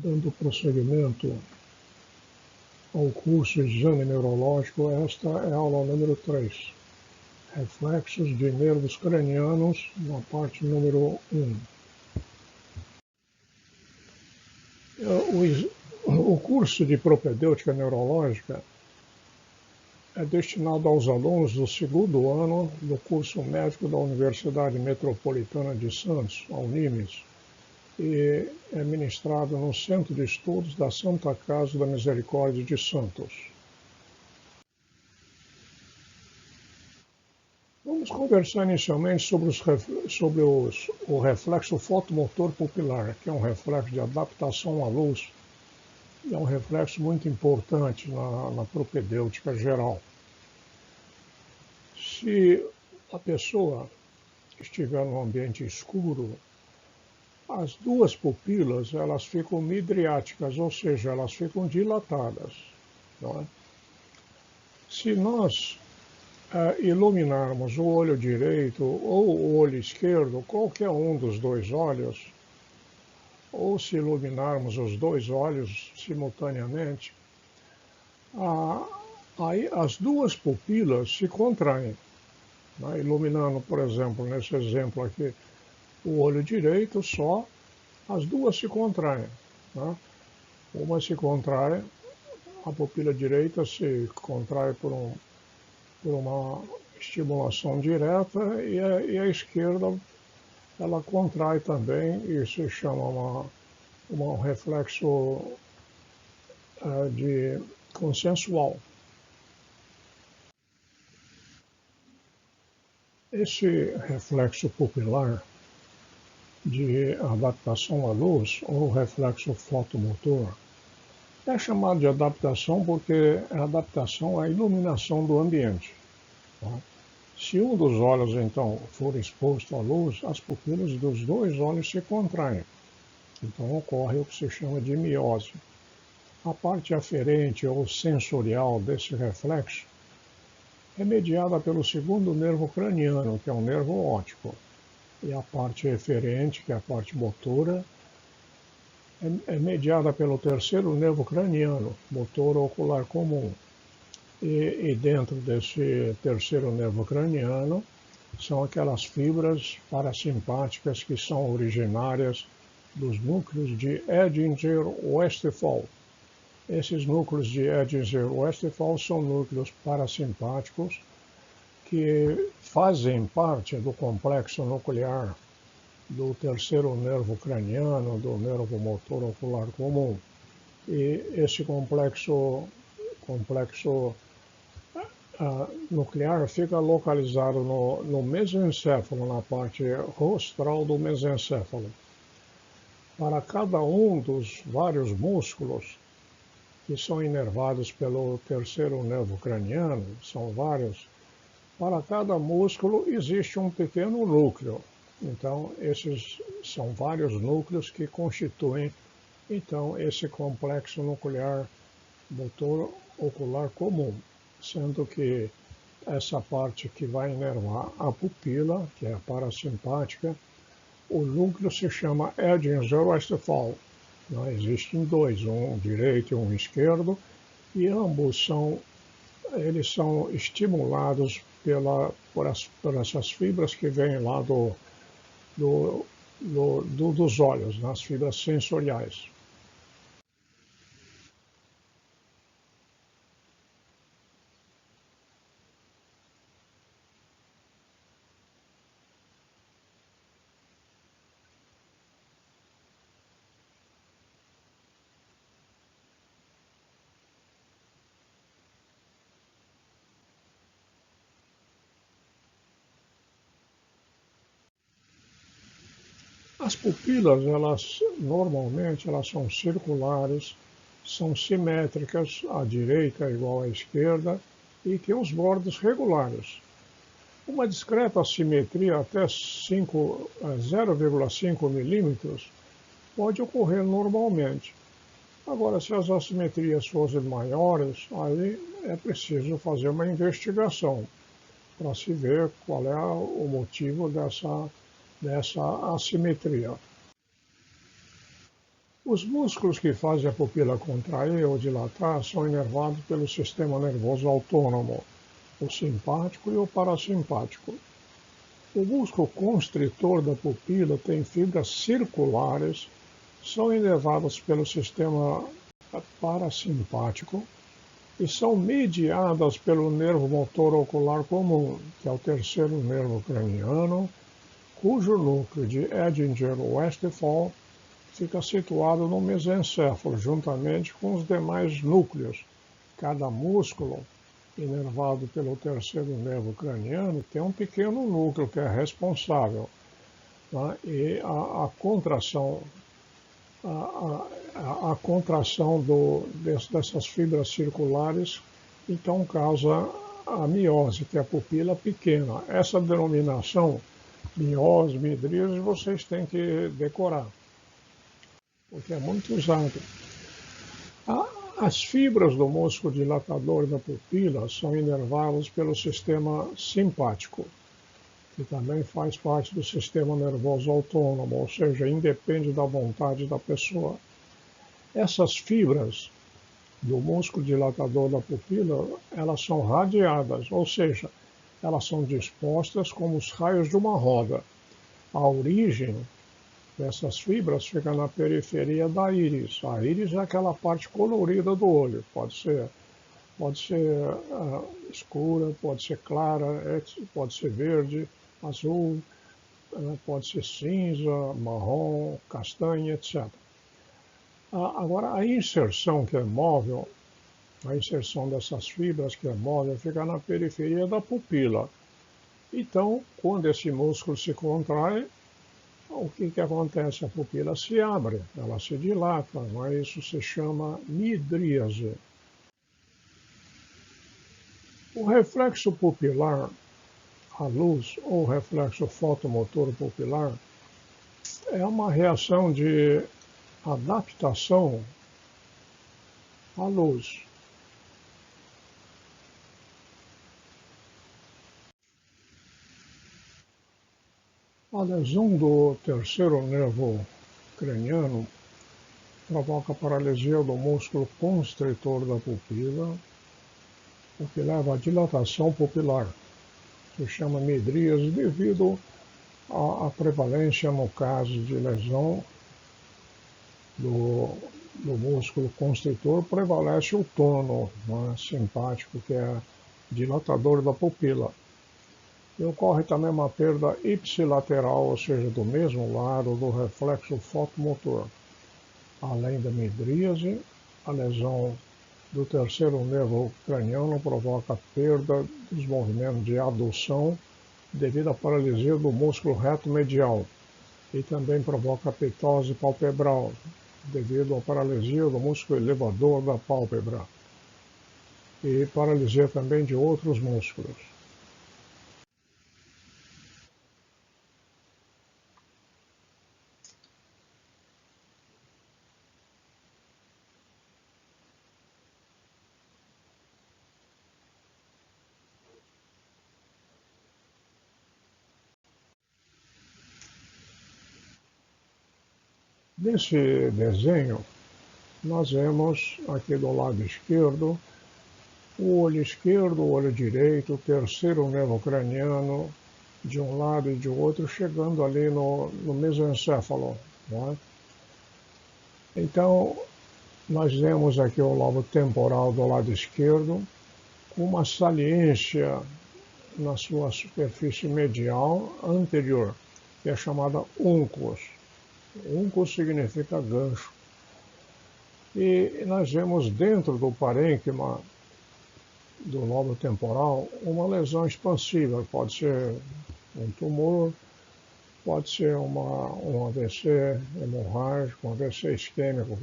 Dando prosseguimento ao curso de exame neurológico, esta é a aula número 3. Reflexos de nervos cranianos, na parte número 1. O curso de propedêutica neurológica é destinado aos alunos do segundo ano do curso médico da Universidade Metropolitana de Santos, a Unimes, e é ministrado no Centro de Estudos da Santa Casa da Misericórdia de Santos. Vamos conversar inicialmente sobre o reflexo fotomotor pupilar, que é um reflexo de adaptação à luz, e é um reflexo muito importante na propedêutica geral. Se a pessoa estiver num ambiente escuro, as duas pupilas elas ficam midriáticas, ou seja, elas ficam dilatadas. Não é? Se nós iluminarmos o olho direito ou o olho esquerdo, qualquer um dos dois olhos, ou se iluminarmos os dois olhos simultaneamente, aí as duas pupilas se contraem. Né? Iluminando, por exemplo, nesse exemplo aqui, o olho direito só, as duas se contraem. Né? Uma se contrai, a pupila direita se contrai por uma estimulação direta e a esquerda ela contrai também, e isso se chama um reflexo de consensual. Esse reflexo pupilar de adaptação à luz, ou reflexo fotomotor, é chamado de adaptação porque a adaptação à iluminação do ambiente. Tá? Se um dos olhos, então, for exposto à luz, as pupilas dos dois olhos se contraem. Então ocorre o que se chama de miose. A parte aferente ou sensorial desse reflexo é mediada pelo segundo nervo craniano, que é o nervo óptico. E a parte eferente, que é a parte motora, é mediada pelo terceiro nervo craniano, motor ocular comum. E dentro desse terceiro nervo craniano são aquelas fibras parasimpáticas que são originárias dos núcleos de Edinger-Westphal. Esses núcleos de Edinger-Westphal são núcleos parasimpáticos que fazem parte do complexo nuclear do terceiro nervo craniano, do nervo motor ocular comum. E esse complexo nuclear fica localizado no mesencéfalo, na parte rostral do mesencéfalo. Para cada um dos vários músculos que são inervados pelo terceiro nervo craniano, são vários, para cada músculo existe um pequeno núcleo. Então, esses são vários núcleos que constituem, então, esse complexo nuclear motor ocular comum, sendo que essa parte que vai inervar a pupila, que é a parasimpática, o núcleo se chama Edinger-Westphal. Existem dois, um direito e um esquerdo, e ambos eles são estimulados por essas fibras que vêm lá dos olhos, nas fibras sensoriais. As pupilas, normalmente são circulares, são simétricas, à direita igual à esquerda, e têm os bordos regulares. Uma discreta assimetria até 0,5 milímetros pode ocorrer normalmente. Agora, se as assimetrias fossem maiores, aí é preciso fazer uma investigação para se ver qual é o motivo dessa assimetria. Os músculos que fazem a pupila contrair ou dilatar são inervados pelo sistema nervoso autônomo, o simpático e o parasimpático. O músculo constritor da pupila tem fibras circulares, são inervadas pelo sistema parasimpático e são mediadas pelo nervo motor ocular comum, que é o terceiro nervo craniano, cujo núcleo de Edinger-Westphal fica situado no mesencéfalo, juntamente com os demais núcleos. Cada músculo, inervado pelo terceiro nervo craniano, tem um pequeno núcleo que é responsável, né? E a contração, a contração dessas fibras circulares, então causa a miose, que é a pupila pequena. Essa denominação, miose, midríase, vocês têm que decorar, porque é muito usado. As fibras do músculo dilatador da pupila são inervadas pelo sistema simpático, que também faz parte do sistema nervoso autônomo, ou seja, independe da vontade da pessoa. Essas fibras do músculo dilatador da pupila, elas são radiadas, ou seja, elas são dispostas como os raios de uma roda. A origem dessas fibras fica na periferia da íris. A íris é aquela parte colorida do olho, pode ser escura, pode ser clara, pode ser verde, azul, pode ser cinza, marrom, castanha, etc. Agora, a inserção que é móvel, a inserção dessas fibras que é móvel, fica na periferia da pupila. Então, quando esse músculo se contrai, o que acontece? A pupila se abre, ela se dilata, mas isso se chama midríase. O reflexo pupilar à luz, ou reflexo fotomotor pupilar, é uma reação de adaptação à luz. A lesão do terceiro nervo craniano provoca paralisia do músculo constritor da pupila, o que leva à dilatação pupilar. Se chama midríase devido à prevalência, no caso de lesão do músculo constritor, prevalece o tono, né, simpático, que é dilatador da pupila. E ocorre também uma perda ipsilateral, ou seja, do mesmo lado do reflexo fotomotor. Além da midríase, a lesão do terceiro nervo craniano provoca perda dos movimentos de adução devido à paralisia do músculo reto medial e também provoca ptose palpebral devido à paralisia do músculo elevador da pálpebra e paralisia também de outros músculos. Nesse desenho, nós vemos aqui do lado esquerdo o olho esquerdo, o olho direito, o terceiro nervo craniano, de um lado e de outro, chegando ali no mesencéfalo, não é? Então, nós vemos aqui o lobo temporal do lado esquerdo, com uma saliência na sua superfície medial anterior, que é chamada uncus. Uncus significa gancho. E nós vemos dentro do parênquima do lobo temporal uma lesão expansiva, pode ser um tumor, pode ser um AVC hemorrágico, um AVC isquêmico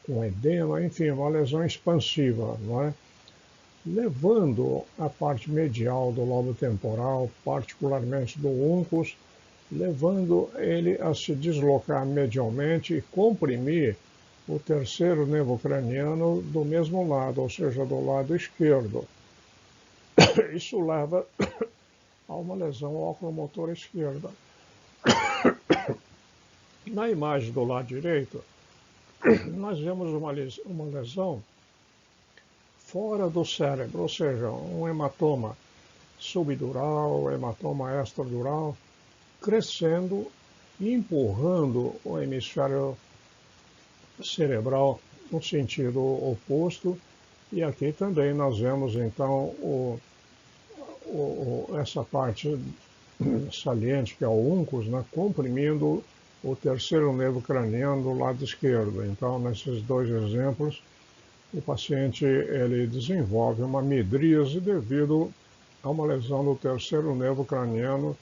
com edema, enfim, uma lesão expansiva, não é? Levando a parte medial do lobo temporal, particularmente do uncus, levando ele a se deslocar medialmente e comprimir o terceiro nervo craniano do mesmo lado, ou seja, do lado esquerdo. Isso leva a uma lesão oculomotora esquerda. Na imagem do lado direito, nós vemos uma lesão fora do cérebro, ou seja, um hematoma subdural, hematoma extradural, crescendo e empurrando o hemisfério cerebral no sentido oposto. E aqui também nós vemos então essa parte saliente, que é o uncus, né, comprimindo o terceiro nervo craniano do lado esquerdo. Então, nesses dois exemplos, o paciente ele desenvolve uma midríase devido a uma lesão do terceiro nervo craniano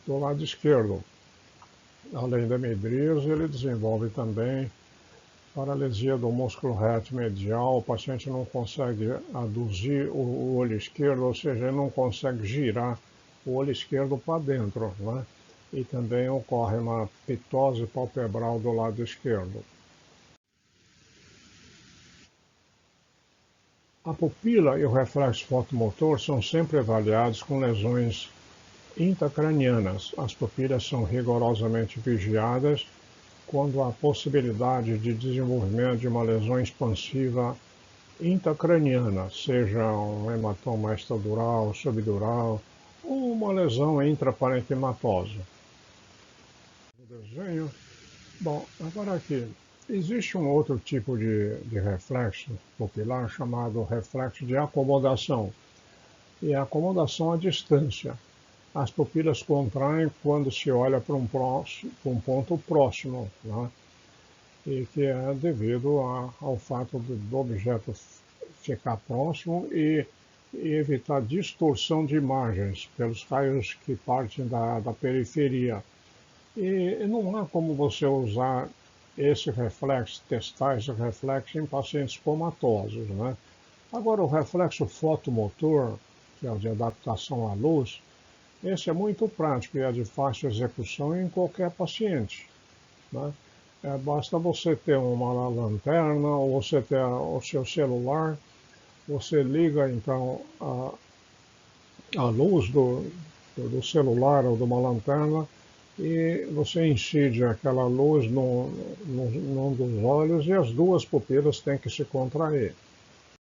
do lado esquerdo. Além da midríase, ele desenvolve também paralisia do músculo reto medial. O paciente não consegue aduzir o olho esquerdo, ou seja, ele não consegue girar o olho esquerdo para dentro, né? E também ocorre uma ptose palpebral do lado esquerdo. A pupila e o reflexo fotomotor são sempre avaliados com lesões intracranianas. As pupilas são rigorosamente vigiadas quando há possibilidade de desenvolvimento de uma lesão expansiva intracraniana, seja um hematoma extradural, subdural ou uma lesão intraparenquimatosa. O desenho. Bom, agora aqui, existe um outro tipo de reflexo pupilar chamado reflexo de acomodação. E a acomodação à distância. As pupilas contraem quando se olha para um ponto próximo, né? E que é devido ao fato do objeto ficar próximo e evitar distorção de imagens pelos raios que partem da periferia. E não há como você usar esse reflexo, testar esse reflexo em pacientes comatosos, né? Agora, o reflexo fotomotor, que é o de adaptação à luz, esse é muito prático e é de fácil execução em qualquer paciente, né? Basta você ter uma lanterna ou você ter o seu celular, você liga então a luz do celular ou de uma lanterna e você incide aquela luz num dos olhos e as duas pupilas têm que se contrair.